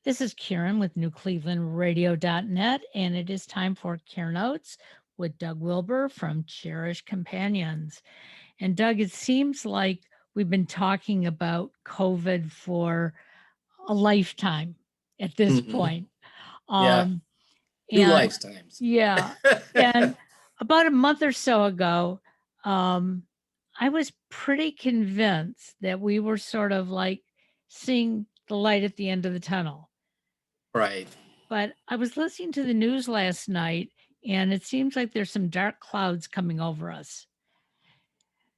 This is Karen with NewClevelandRadio.net, and it is time for Care Notes with Doug Wilber from Cherished Companions. And Doug, it seems like we've been talking about COVID for a lifetime at this Mhm. point. Yeah, Um, 2 and lifetimes. yeah, and about a month or so ago, um, I was pretty convinced that we were sort of like seeing the light at the end of the tunnel. Right. But I was listening to the news last night, and it seems like there's some dark clouds coming over us.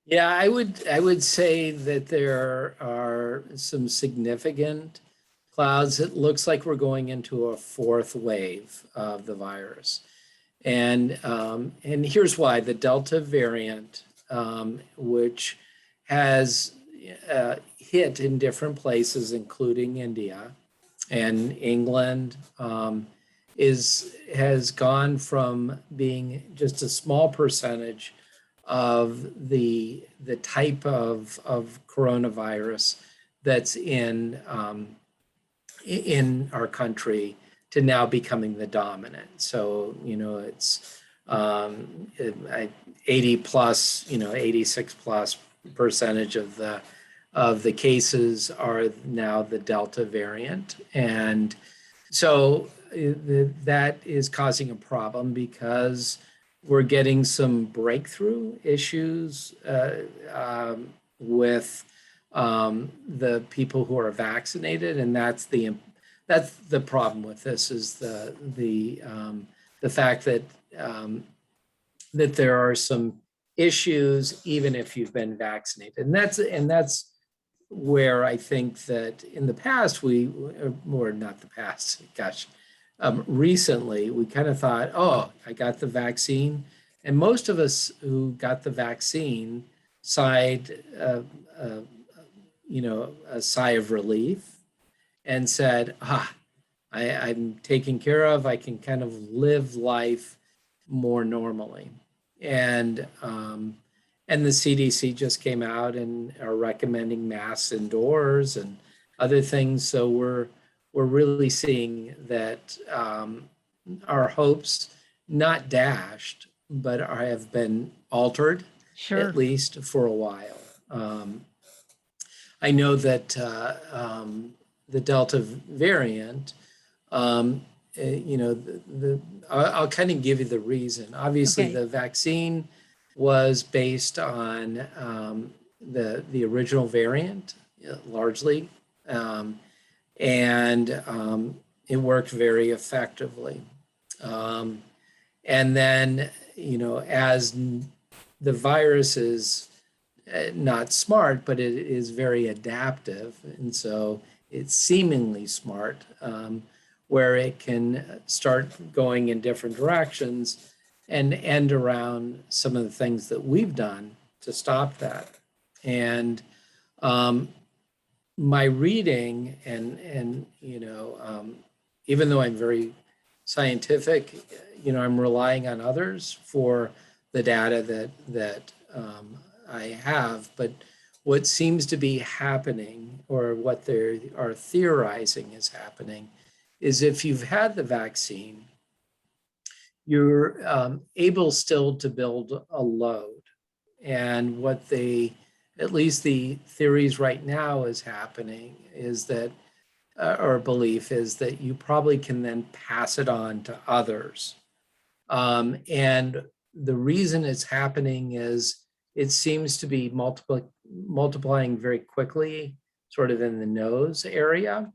Yeah, I would say that there are some significant clouds. It looks like we're going into a 4th wave of the virus. And here's why. The Delta variant, which has hit in different places, including India and England, has gone from being just a small percentage of the type of coronavirus that's in our country to now becoming the dominant. So, it's 80 plus, 86 plus percentage of the cases are now the Delta variant. And so that is causing a problem because we're getting some breakthrough issues with the people who are vaccinated, and that's the problem with this is the fact that that there are some issues even if you've been vaccinated, and that's where I think that in the past or not the past, gosh, recently we kind of thought, oh, I got the vaccine, and most of us who got the vaccine sighed, a sigh of relief and said, I'm taken care of. I can kind of live life more normally. And and the CDC just came out and are recommending masks indoors and other things. So we're really seeing that our hopes not dashed, but have been altered Sure. at least for a while. I know that the Delta variant, I'll kind of give you the reason. Obviously, Okay. the vaccine was based on the original variant, largely, um, and it worked very effectively. Um, and then, as the virus is not smart, but it is very adaptive. And so it's seemingly smart, where it can start going in different directions and end around some of the things that we've done to stop that. And my reading and even though I'm very scientific, I'm relying on others for the data that I have. But what seems to be happening, or what they are theorizing is happening, is if you've had the vaccine, you're able still to build a load. And what at least the theories right now is happening is that, or belief is that you probably can then pass it on to others. And the reason it's happening is it seems to be multiplying very quickly, sort of in the nose area.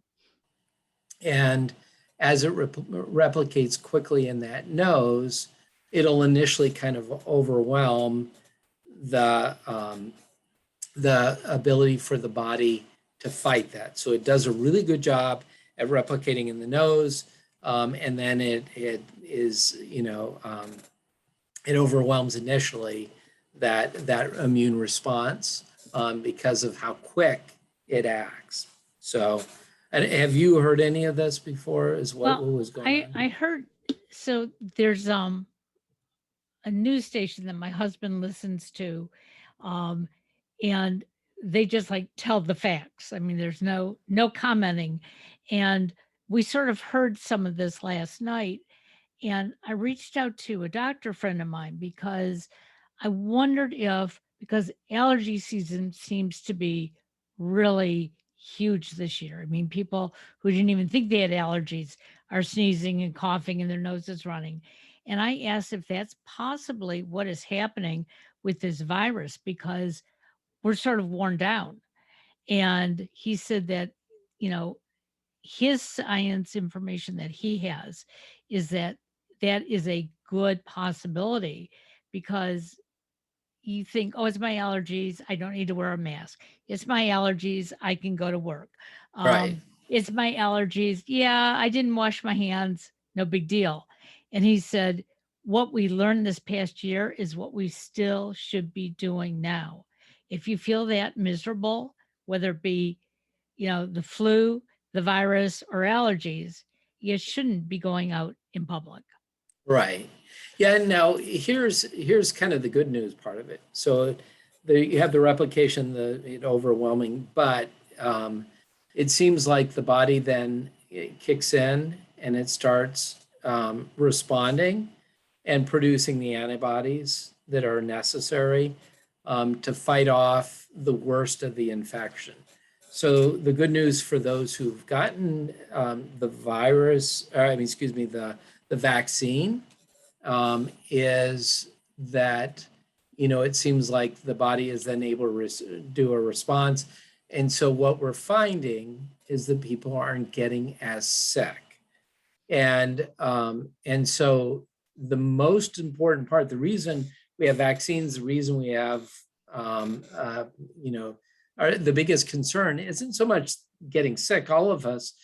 And as it replicates quickly in that nose, it'll initially kind of overwhelm the ability for the body to fight that. So it does a really good job at replicating in the nose, and then it is, it overwhelms initially that immune response, because of how quick it acts. So, and have you heard any of this before? Is what Well, was going I on? I heard so there's a news station that my husband listens to, um, and they just like tell the facts. I mean, there's no commenting, and we sort of heard some of this last night, and I reached out to a doctor friend of mine because I wondered if, because allergy season seems to be really huge this year. I mean, people who didn't even think they had allergies are sneezing and coughing and their nose is running. And I asked if that's possibly what is happening with this virus because we're sort of worn down. And he said that, you know, his science information that he has is that that is a good possibility because you think, oh, it's my allergies. I don't need to wear a mask. It's my allergies. I can go to work. Right. It's my allergies. Yeah, I didn't wash my hands. No big deal. And he said, what we learned this past year is what we still should be doing now. If you feel that miserable, whether it be, the flu, the virus, or allergies, you shouldn't be going out in public. Right. Yeah. And now here's kind of the good news part of it. So you have the replication, the overwhelming, but it seems like the body then it kicks in and it starts responding and producing the antibodies that are necessary to fight off the worst of the infection. So the good news for those who've gotten the virus, the vaccine, is that, it seems like the body is then able to do a response. And so what we're finding is that people aren't getting as sick. And so the most important part, the reason we have vaccines, the reason we have, the biggest concern isn't so much getting sick. All of us,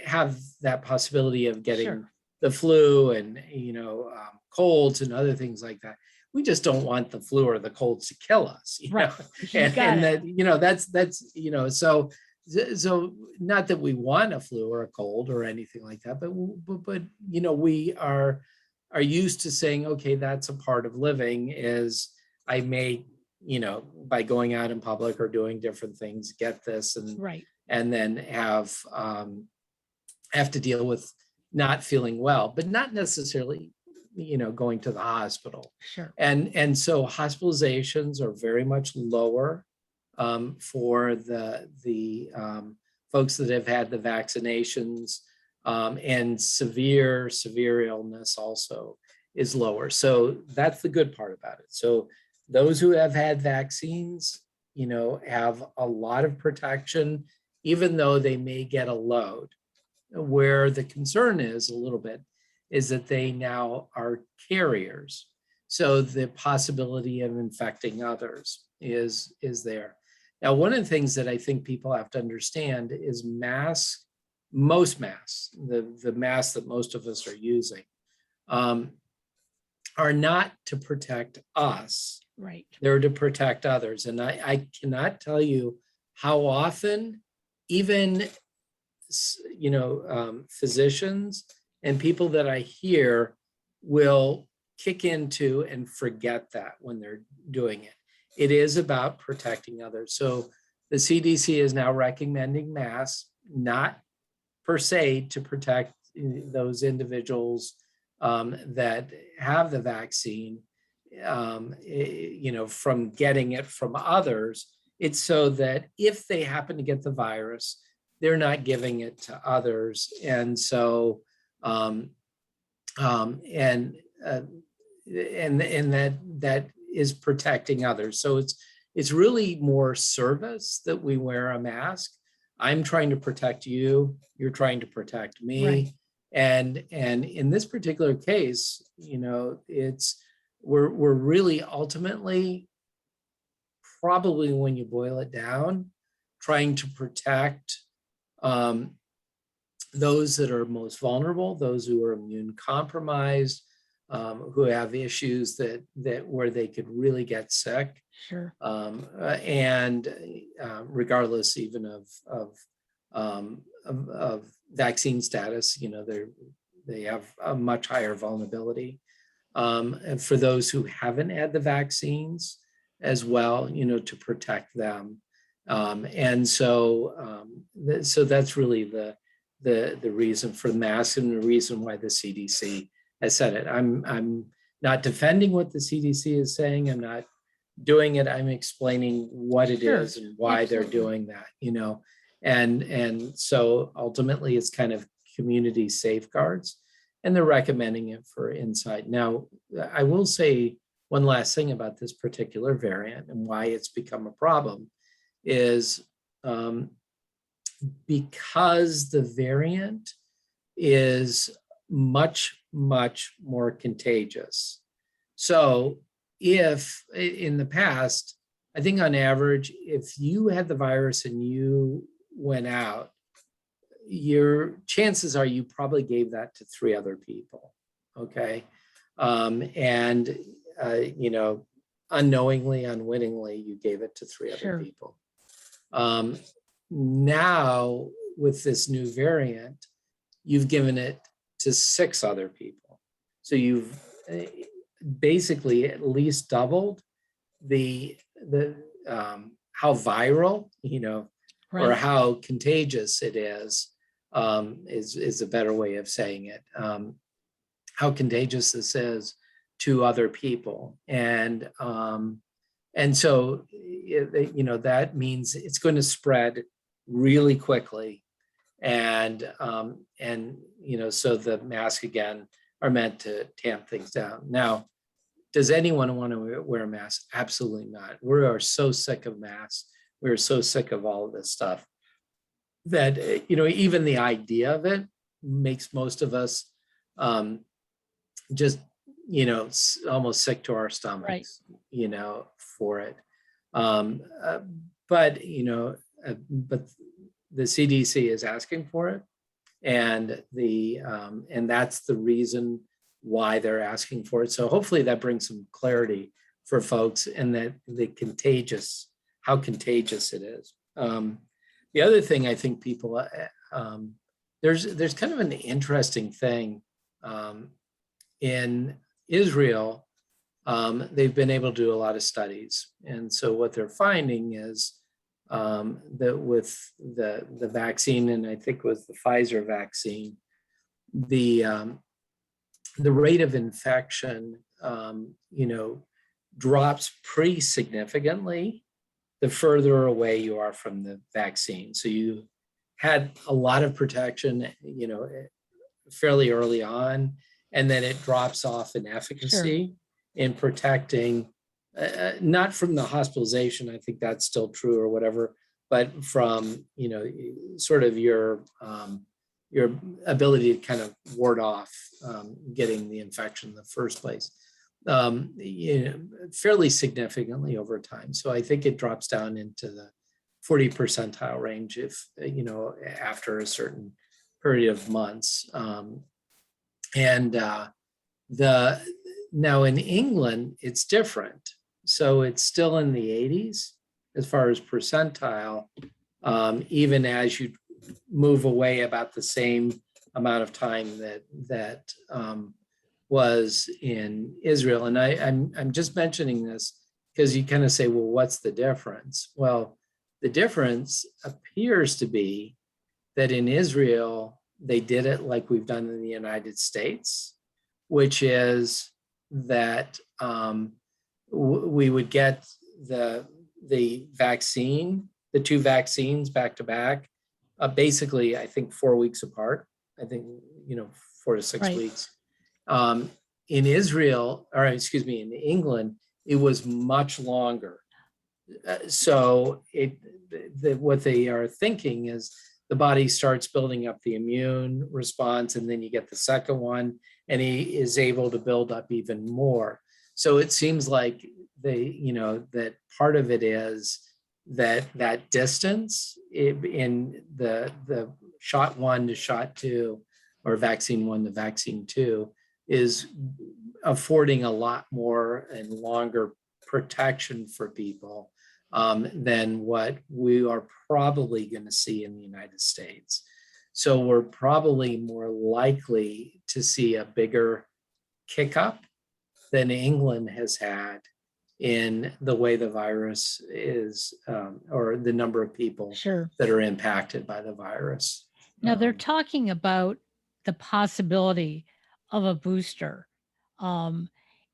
have that possibility of getting Sure. the flu and, colds and other things like that. We just don't want the flu or the colds to kill us, Right. You and, got and it. that, so not that we want a flu or a cold or anything like that, but we are used to saying, okay, that's a part of living. Is I may, by going out in public or doing different things, get this Right. and then have to deal with not feeling well, but not necessarily, going to the hospital. Sure. And so hospitalizations are very much lower for the folks that have had the vaccinations, and severe illness also is lower. So that's the good part about it. So those who have had vaccines, have a lot of protection, even though they may get a load. Where the concern is a little bit is that they now are carriers. So the possibility of infecting others is there. Now, one of the things that I think people have to understand is most masks, the masks that most of us are using, are not to protect us. Right. They're to protect others. And I cannot tell you how often even, physicians and people that I hear will kick into and forget that when they're doing it. It is about protecting others. So the CDC is now recommending masks, not per se to protect those individuals that have the vaccine, from getting it from others. It's so that if they happen to get the virus, they're not giving it to others. And so, and that is protecting others. So it's really more service that we wear a mask. I'm trying to protect you, you're trying to protect me. Right. And in this particular case, we're really ultimately, probably when you boil it down, trying to protect those that are most vulnerable, those who are immune compromised, who have issues that where they could really get sick. Sure. And regardless even of vaccine status, they have a much higher vulnerability. And for those who haven't had the vaccines as well, to protect them. And so that's really the reason for the mask and the reason why the CDC has said it. I'm not defending what the CDC is saying. I'm not doing it. I'm explaining what it Sure. is and why they're Absolutely. doing that, and so ultimately it's kind of community safeguards, and they're recommending it for inside. Now, I will say one last thing about this particular variant and why it's become a problem is because the variant is much, much more contagious. So if in the past, I think on average, if you had the virus and you went out, your chances are you probably gave that to 3 other people. Okay. And, unknowingly, unwittingly, you gave it to 3 other Sure. people. Now, with this new variant, you've given it to 6 other people. So you've basically at least doubled the how viral, or Right. how contagious it is a better way of saying it. How contagious this is to other people, and so that means it's going to spread really quickly, and so the masks again are meant to tamp things down. Now, does anyone want to wear a mask? Absolutely not. We are so sick of masks. We're so sick of all of this stuff that even the idea of it makes most of us just almost sick to our Right. stomachs, for it. But the CDC is asking for it, and that's the reason why they're asking for it. So hopefully that brings some clarity for folks, and that how contagious it is. The other thing I think people, there's kind of an interesting thing in Israel. They've been able to do a lot of studies, and so what they're finding is that with the vaccine, and I think with the Pfizer vaccine, the rate of infection, drops pretty significantly the further away you are from the vaccine. So you had a lot of protection, fairly early on, and then it drops off in efficacy in protecting, not from the hospitalization, I think that's still true or whatever, but from, sort of your ability to kind of ward off getting the infection in the first place, fairly significantly over time. So I think it drops down into the 40 percentile range if, after a certain period of months. Now in England, it's different. So it's still in the 80s as far as percentile, even as you move away about the same amount of time that was in Israel. And I'm just mentioning this because you kind of say, well, what's the difference? Well, the difference appears to be that in Israel, they did it like we've done in the United States, which is that we would get the vaccine, the 2 vaccines back to back, basically, I think 4 weeks apart. I think 4 to 6 weeks. In Israel, or excuse me, in England, it was much longer. So what they are thinking is the body starts building up the immune response, and then you get the second one, and he is able to build up even more. So it seems like that part of it is that distance in the shot 1 to shot 2, or vaccine 1 to vaccine 2, is affording a lot more and longer protection for people than what we are probably going to see in the United States. So we're probably more likely to see a bigger kick up than England has had in the way the virus is, or the number of people that are impacted by the virus. Now they're talking about the possibility of a booster. Um,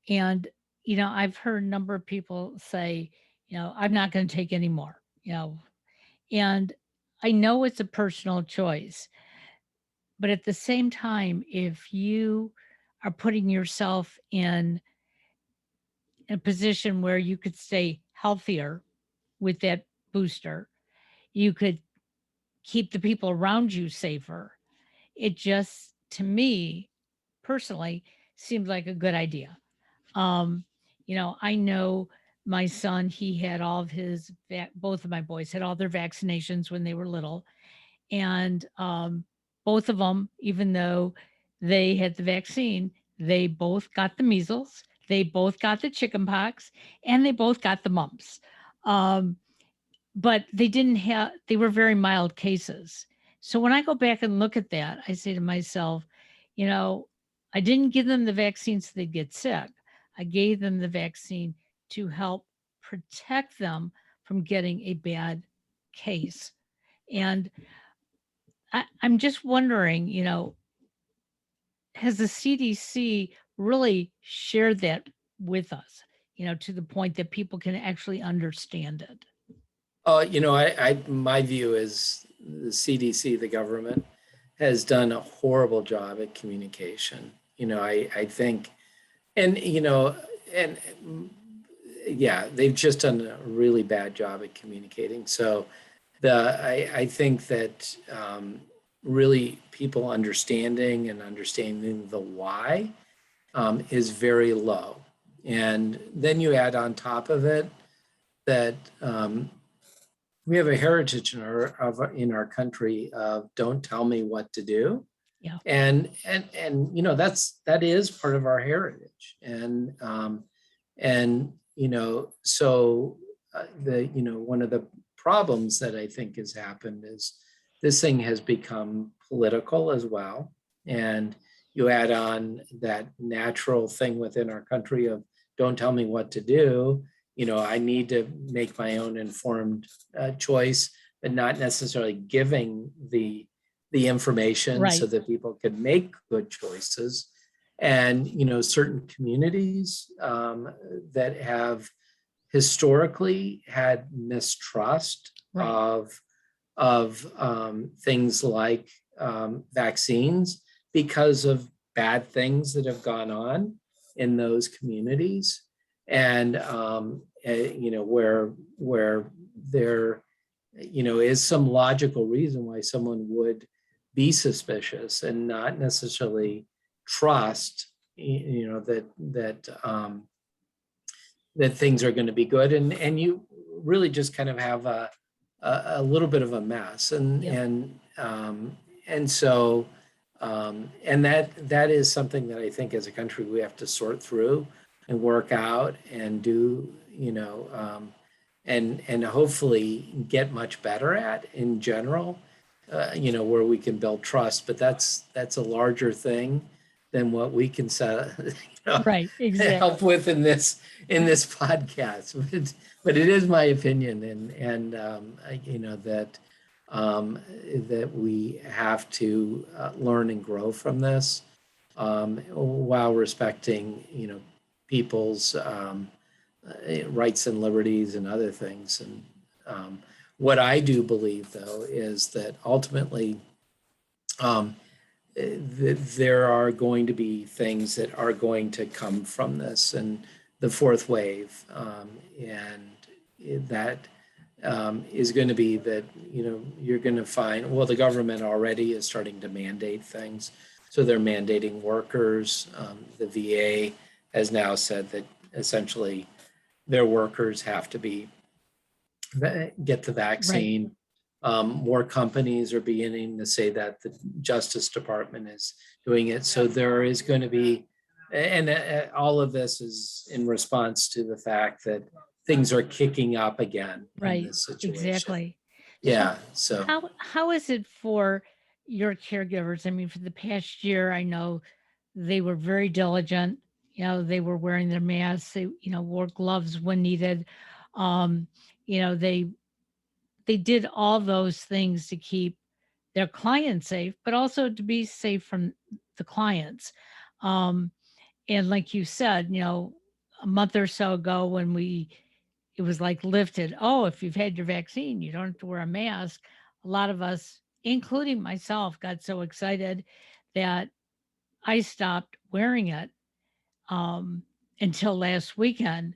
and, I've heard a number of people say, I'm not going to take any more, and I know it's a personal choice, but at the same time, if you are putting yourself in a position where you could stay healthier with that booster, you could keep the people around you safer. It just, to me personally, seemed like a good idea. Um, I know my son, he had all of his, both of my boys had all their vaccinations when they were little. And both of them, even though they had the vaccine, they both got the measles, they both got the chicken pox, and they both got the mumps. Um, but they were very mild cases. So when I go back and look at that, I say to myself, you know, I didn't give them the vaccine so they'd get sick. I gave them the vaccine to help protect them from getting a bad case. And I'm just wondering, has the CDC really shared that with us, to the point that people can actually understand it? My view is the CDC, the government, has done a horrible job at communication. I think, and and yeah, they've just done a really bad job at communicating. So I think that really people understanding the why is very low. And then you add on top of it that we have a heritage in our country of don't tell me what to do. Yeah. And that is part of our heritage. And so the one of the problems that I think has happened is this thing has become political as well. And you add on that natural thing within our country of don't tell me what to do. I need to make my own informed choice, but not necessarily giving the information so Right. that people can make good choices. And certain communities that have historically had mistrust Right. of things like vaccines because of bad things that have gone on in those communities, and where there is some logical reason why someone would be suspicious and not necessarily trust that things are going to be good, and you really just kind of have a little bit of a mess, Yep. and so and that is something that I think as a country we have to sort through and work out and do, and hopefully get much better at in general, where we can build trust. But that's a larger thing than what we can set, Right. Exactly. help with in this podcast. But it is my opinion, and that we have to learn and grow from this, while respecting people's rights and liberties and other things. And what I do believe, though, is that ultimately there are going to be things that are going to come from this and the fourth wave, and that is going to be that you're going to find, well, the government already is starting to mandate things. So they're mandating workers. The VA has now said that essentially their workers have to get the vaccine. More companies are beginning to say that. The Justice Department is doing it. So there is going to be, and all of this is in response to the fact that things are kicking up again in this situation. Exactly. Yeah. So how is it for your caregivers? I mean, for the past year, I know they were very diligent. They were wearing their masks. They, wore gloves when needed. Um, they did all those things to keep their clients safe, but also to be safe from the clients. Um, and like you said, a month or so ago when it was like lifted. Oh, if you've had your vaccine, you don't have to wear a mask. A lot of us, including myself, got so excited that I stopped wearing it um, until last weekend.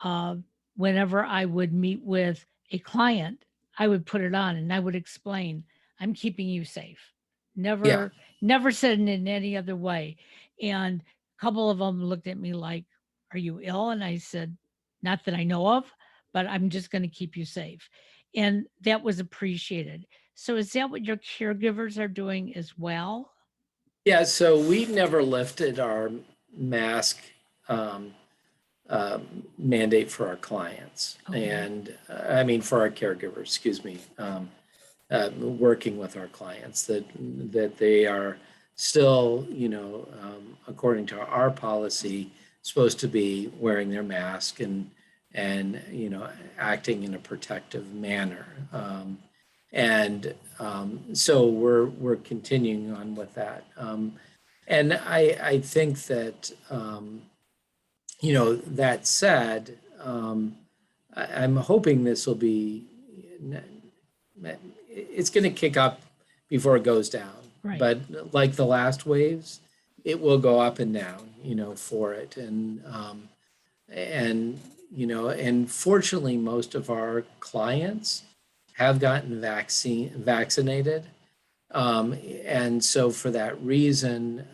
uh, Whenever I would meet with a client, I would put it on and I would explain, I'm keeping you safe. Yeah. Never said it in any other way. And a couple of them looked at me like, are you ill? And I said, not that I know of, but I'm just going to keep you safe. And that was appreciated. So is that what your caregivers are doing as well? Yeah. So we never lifted our mask um, mandate for our clients, Okay. and I mean for our caregivers, excuse me, working with our clients, that they are still, according to our policy, supposed to be wearing their mask and acting in a protective manner. So we're continuing on with that. And I think that that said, I'm hoping this will be, it's going to kick up before it goes down. Right. But like the last waves, it will go up and down, for it. And and fortunately, most of our clients have gotten vaccinated. And so for that reason,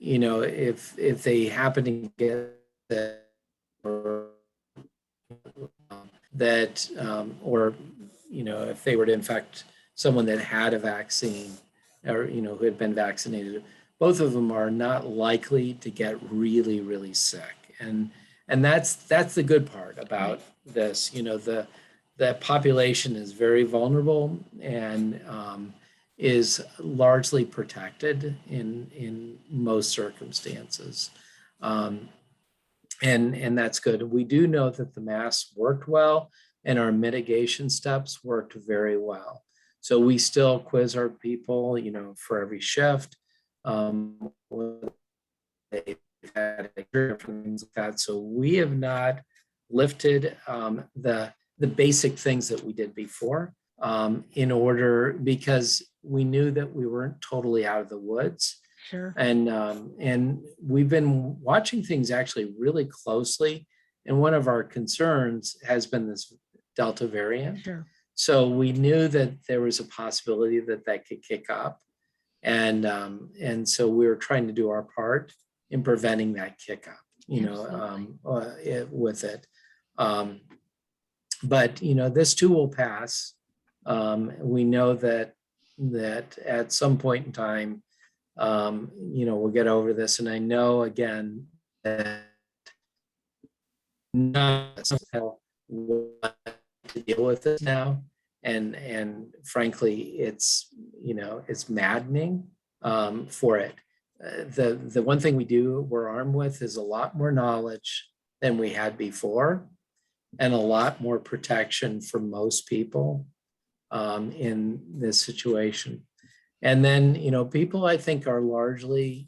if they happen to get that, or or if they were to infect someone that had a vaccine, or who had been vaccinated, both of them are not likely to get really, really sick. And that's the good part about this. The population is very vulnerable and is largely protected in most circumstances. Um, and that's good. We do know that the masks worked well and our mitigation steps worked very well. So we still quiz our people, for every shift. They've had different things like that. So we have not lifted the basic things that we did before, in order, because we knew that we weren't totally out of the woods. Sure. And we've been watching things actually really closely. And one of our concerns has been this Delta variant. Sure. So we knew that there was a possibility that that could kick up. And so we were trying to do our part in preventing that kick up, with it. But this too will pass. We know that at some point in time, we'll get over this. And I know, again, that not what to deal with this now. And frankly, it's maddening for it. The one thing we're armed with is a lot more knowledge than we had before, and a lot more protection for most people in this situation. And then, people, I think, are largely,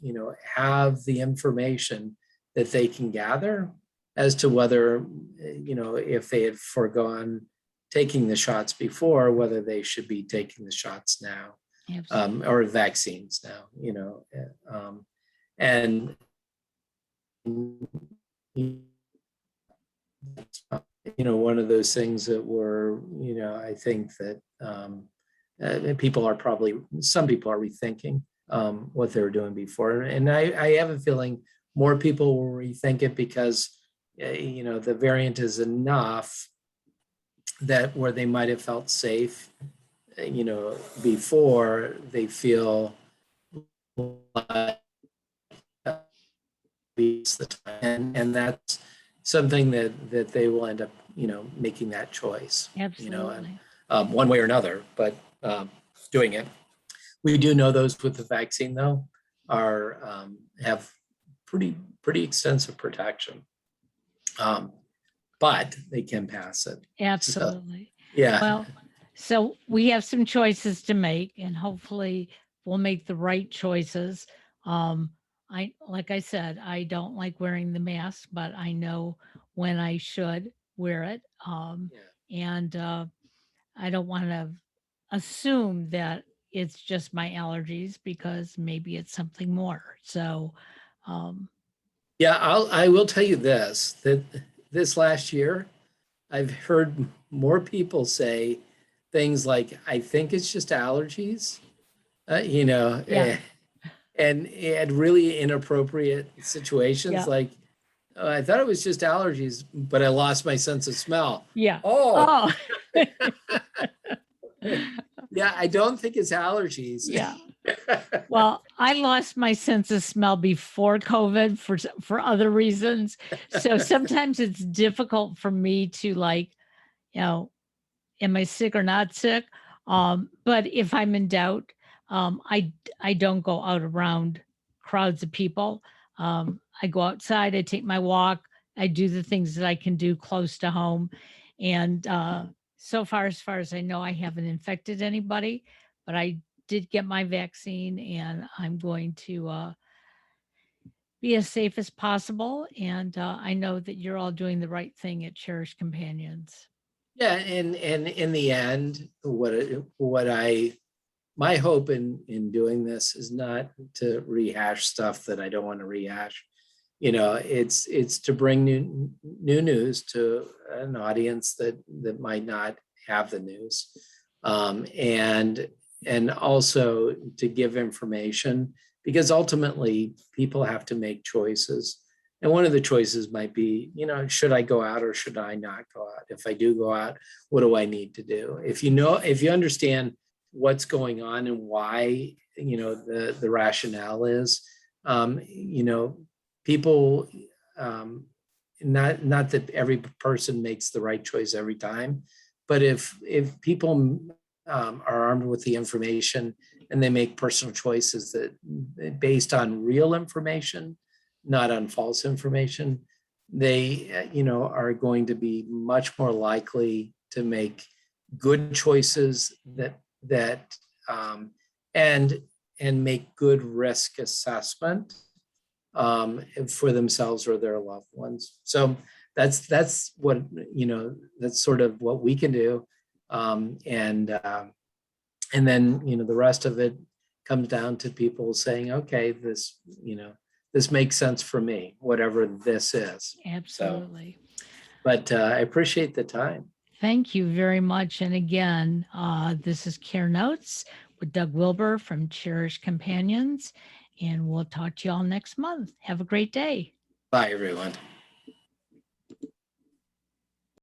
have the information that they can gather as to whether, if they had foregone taking the shots before, whether they should be taking the shots now, or vaccines now, and one of those things that were, I think that some people are rethinking what they were doing before. And I have a feeling more people will rethink it because, the variant is enough that where they might have felt safe, before, they feel like it's the time. And that's something that they will end up, making that choice, Absolutely. one way or another, but doing it. We do know those with the vaccine, though, have pretty extensive protection, but they can pass it. Absolutely. So, yeah. Well, So we have some choices to make, and hopefully we'll make the right choices. Like I said, I don't like wearing the mask, but I know when I should wear it. Yeah. And I don't want to assume that it's just my allergies because maybe it's something more. So, um, Yeah, I will tell you this, that this last year, I've heard more people say things like, I think it's just allergies, yeah, and really inappropriate situations yeah, like, "Oh, I thought it was just allergies, but I lost my sense of smell." yeah. Oh, Oh, yeah, I don't think it's allergies. yeah. Well, I lost my sense of smell before COVID for other reasons. So sometimes it's difficult for me to like, you know, am I sick or not sick? But if I'm in doubt, I don't go out around crowds of people. I go outside, I take my walk, I do the things that I can do close to home, and so far, as far as I know, I haven't infected anybody. But I did get my vaccine, and I'm going to be as safe as possible. And I know that you're all doing the right thing at Cherished Companions. Yeah, and in the end, my hope in doing this is not to rehash stuff that I don't want to rehash. It's to bring new news to an audience that might not have the news, and also to give information, because ultimately people have to make choices. And one of the choices might be, should I go out or should I not go out? If I do go out, what do I need to do? If you understand what's going on and why, the rationale is, people, not that every person makes the right choice every time, but if people are armed with the information and they make personal choices that based on real information, not on false information, they are going to be much more likely to make good choices that and make good risk assessment for themselves or their loved ones. So that's what that's sort of what we can do, and then the rest of it comes down to people saying, okay, this makes sense for me, whatever this is. So, Absolutely. but I appreciate the time. Thank you very much. And again, this is Care Notes with Doug Wilber from Cherished Companions. And we'll talk to you all next month. Have a great day. Bye, everyone.